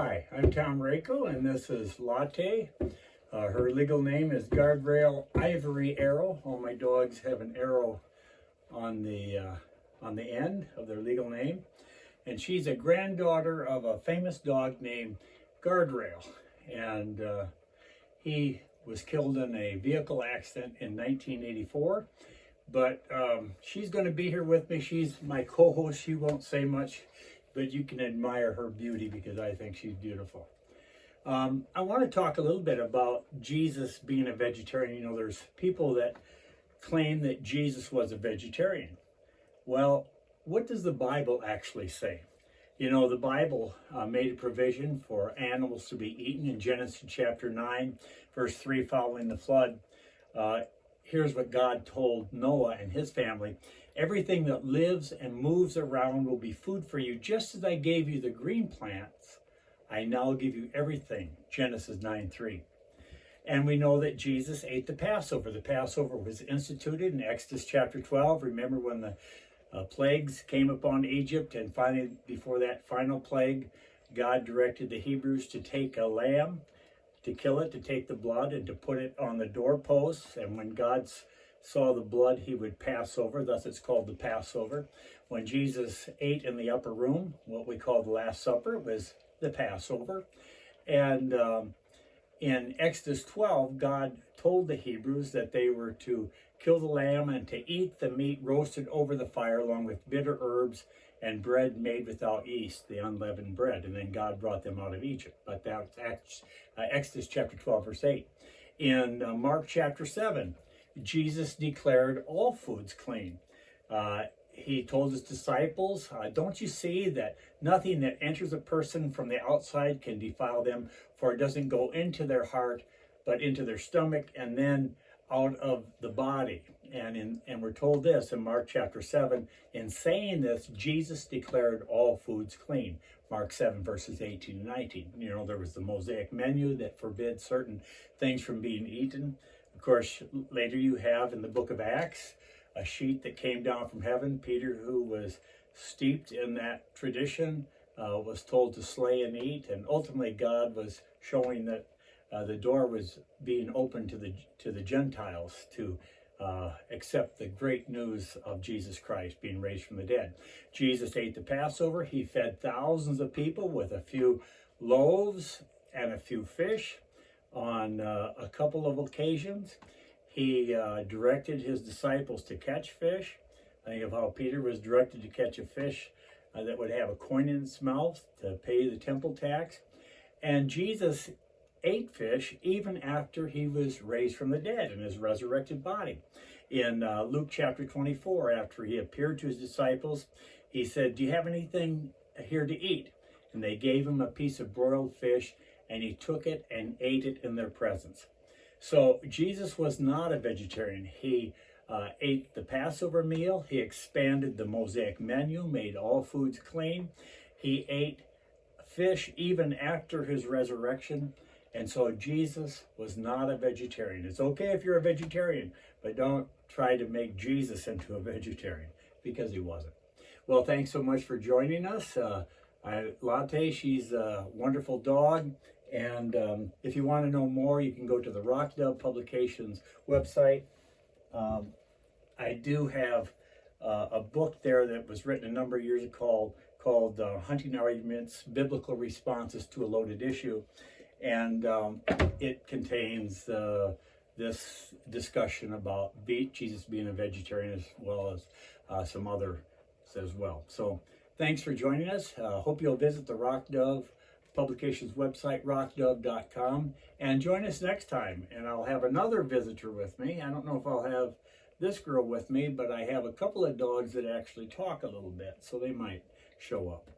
Hi, I'm Tom Rako, and this is Latte. Her legal name is Guardrail Ivory Arrow. All my dogs have an arrow on the end of their legal name. And she's a granddaughter of a famous dog named Guardrail. And he was killed in a vehicle accident in 1984. But she's going to be here with me. She's my co-host. She won't say much, but you can admire her beauty because I think she's beautiful. I want to talk a little bit about Jesus being a vegetarian. You know, there's people that claim that Jesus was a vegetarian. Well, what does the Bible actually say? You know, the Bible made a provision for animals to be eaten in Genesis chapter 9, verse 3, following the flood. Here's what God told Noah and his family. Everything that lives and moves around will be food for you. Just as I gave you the green plants, I now give you everything. Genesis 9:3. And we know that Jesus ate the Passover. The Passover was instituted in Exodus chapter 12. Remember when the plagues came upon Egypt, and finally, before that final plague, God directed the Hebrews to take a lamb, to kill it, to take the blood, and to put it on the doorposts. And when God saw the blood, he would pass over. Thus it's called the Passover. When Jesus ate in the upper room, what we call the Last Supper, was the Passover. And in Exodus 12, God told the Hebrews that they were to kill the lamb and to eat the meat roasted over the fire along with bitter herbs and bread made without yeast, the unleavened bread. And then God brought them out of Egypt. But that's Exodus chapter 12, verse 8. In Mark chapter 7, Jesus declared all foods clean. He told his disciples, don't you see that nothing that enters a person from the outside can defile them, for it doesn't go into their heart, but into their stomach and then out of the body. And we're told this in Mark chapter 7. In saying this, Jesus declared all foods clean. Mark 7, verses 18 and 19. You know, there was the Mosaic menu that forbid certain things from being eaten. Of course, later you have in the book of Acts, a sheet that came down from heaven. Peter, who was steeped in that tradition, was told to slay and eat. And ultimately, God was showing that the door was being opened to the Gentiles to accept the great news of Jesus Christ being raised from the dead. Jesus ate the Passover. He fed thousands of people with a few loaves and a few fish on a couple of occasions. He directed his disciples to catch fish. I think of how Peter was directed to catch a fish that would have a coin in its mouth to pay the temple tax. And Jesus ate fish even after he was raised from the dead in his resurrected body. In Luke chapter 24, after he appeared to his disciples, he said, do you have anything here to eat? And they gave him a piece of broiled fish, and he took it and ate it in their presence. So Jesus was not a vegetarian. He ate the Passover meal. He expanded the Mosaic menu, made all foods clean. He ate fish even after his resurrection. And so Jesus was not a vegetarian. It's okay if you're a vegetarian, but don't try to make Jesus into a vegetarian, because he wasn't. Well, thanks so much for joining us. Latte, she's a wonderful dog. And if you want to know more, you can go to the Rock Dove Publications website. I do have a book there that was written a number of years ago called Hunting Arguments, Biblical Responses to a Loaded Issue. And it contains this discussion about Jesus being a vegetarian, as well as some others as well. So thanks for joining us. Hope you'll visit the Rock Dove Publications website, rockdove.com, and join us next time. And I'll have another visitor with me. I don't know if I'll have this girl with me, but I have a couple of dogs that actually talk a little bit, so they might show up.